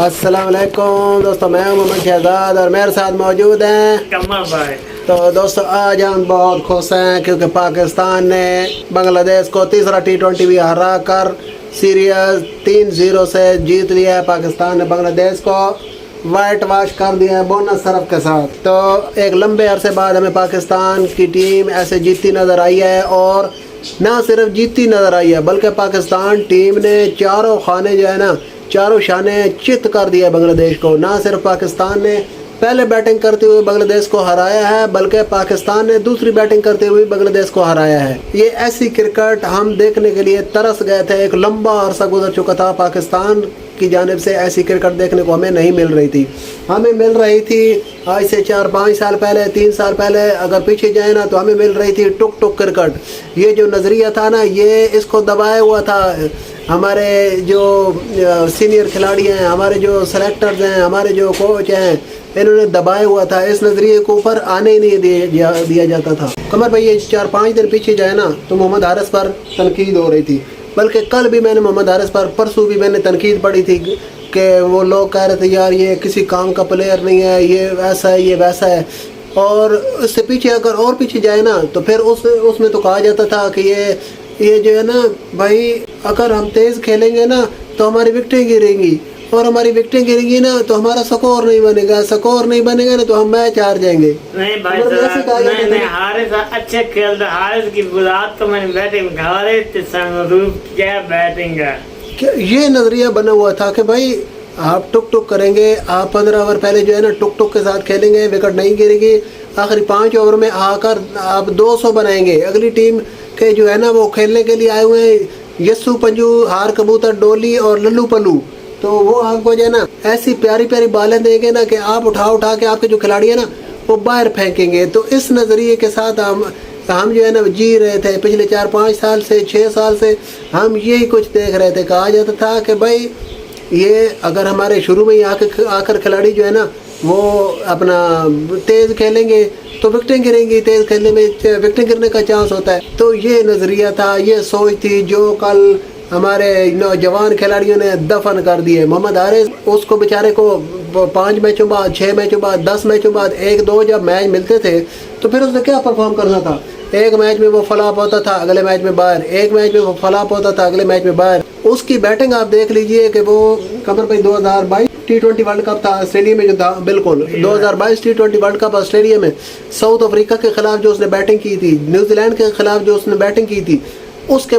अस्सलाम वालेकुम दोस्तों, मैं हूं मोहम्मद शहजाद और मेरे साथ मौजूद हैं कमर भाई। तो दोस्तों आज हम बहुत खुश हैं क्योंकि पाकिस्तान ने बांग्लादेश को तीसरा T20 भी हरा कर सीरीज 3-0 से जीत लिया है। पाकिस्तान ने बांग्लादेश को वाइट वाश कर दिया है बोनस सरफ के साथ। तो एक लंबे अरसे बाद हमें पाकिस्तान की टीम ऐसे जीतती नज़र आई है, और ना सिर्फ जीतती नज़र आई है बल्कि पाकिस्तान टीम ने चारों खाने जो है ना, चारों शाने चित कर दिया बांग्लादेश को। ना सिर्फ पाकिस्तान ने पहले बैटिंग करते हुए बांग्लादेश को हराया है बल्कि पाकिस्तान ने दूसरी बैटिंग करते हुए बांग्लादेश को हराया है। ये ऐसी क्रिकेट हम देखने के लिए तरस गए थे। एक लंबा अरसा गुजर चुका था, पाकिस्तान की जानिब से ऐसी क्रिकेट देखने को हमें नहीं मिल रही थी। हमें मिल रही थी आज से 4-5 साल पहले, 3 साल पहले अगर पीछे जाए ना, तो हमें मिल रही थी टुक टुक क्रिकेट। ये जो नज़रिया था ना, ये इसको दबाया हुआ था हमारे जो सीनियर खिलाड़ी हैं, हमारे जो सेलेक्टर्स हैं, हमारे जो कोच हैं, इन्होंने दबाया हुआ था। इस नज़रिए को ऊपर आने ही नहीं दिया जाता था। कमर भाई, ये 4-5 दिन पीछे जाए ना तो मोहम्मद हारिस पर तनकीद हो रही थी। बल्कि कल भी मैंने मोहम्मद हारिस पर, परसों भी मैंने तनकीद पढ़ी थी कि वो लोग कह रहे थे यार ये किसी काम का प्लेयर नहीं है, ये ऐसा है, ये वैसा है। और उससे पीछे अगर और पीछे जाए ना तो फिर उसमें तो कहा जाता था कि ये जो है ना भाई, अगर हम तेज़ खेलेंगे ना तो हमारी विकेटें गिरेंगी, और हमारी विकेटें गिरेंगी ना तो हमारा स्कोर नहीं बनेगा, स्कोर नहीं बनेगा ना तो हम मैच हार जाएंगे। नहीं भाई, नहीं हारिस अच्छे खेलते। हारिस की बुलात तो मैंने बैटिंग क्या बैटिंग है। ये नज़रिया बना हुआ था कि भाई आप टुक टुक करेंगे, आप 15 ओवर पहले जो है ना टुक टुक के साथ खेलेंगे, विकेट नहीं गिरेगी, आखिरी 5 ओवर में आकर आप 200 बनाएंगे। अगली टीम के जो है ना वो खेलने के लिए आए हुए हैं यस्सू पंजू, हार कबूतर, डोली और लल्लू पल्लू। तो वो आपको जो है ना ऐसी प्यारी प्यारी बालें देंगे ना कि आप उठा के आपके जो खिलाड़ी है ना वो बाहर फेंकेंगे। तो इस नज़रिए के साथ हम जो है ना जी रहे थे पिछले 4-5 साल से, 6 साल से हम यही कुछ देख रहे थे। कहा जाता था कि भाई ये अगर हमारे शुरू में ही आकर खिलाड़ी जो है ना वो अपना तेज़ खेलेंगे तो विकेटें गिरेंगी, तेज़ खेलने में विकेटें गिरने का चांस होता है। तो ये नज़रिया था, ये सोच थी जो कल हमारे नौजवान खिलाड़ियों ने दफन कर दिए। मोहम्मद हारिस, उसको बेचारे को 5 मैचों बाद, 6 मैचों बाद, 10 मैचों बाद 1-2 जब मैच मिलते थे तो फिर उसने क्या परफॉर्म करना था। एक मैच में वो फ्लॉप होता था, अगले मैच में बाहर, एक मैच में वो फ्लॉप होता था, अगले मैच में बाहर। उसकी बैटिंग आप देख लीजिए कि वो कमर भाई 2022 T20 वर्ल्ड कप था ऑस्ट्रेलिया में जो था, बिल्कुल 2022 T20 वर्ल्ड कप ऑस्ट्रेलिया में साउथ अफ्रीका के खिलाफ जो उसने बैटिंग की थी, न्यूजीलैंड के खिलाफ जो उसने बैटिंग की थी, उसके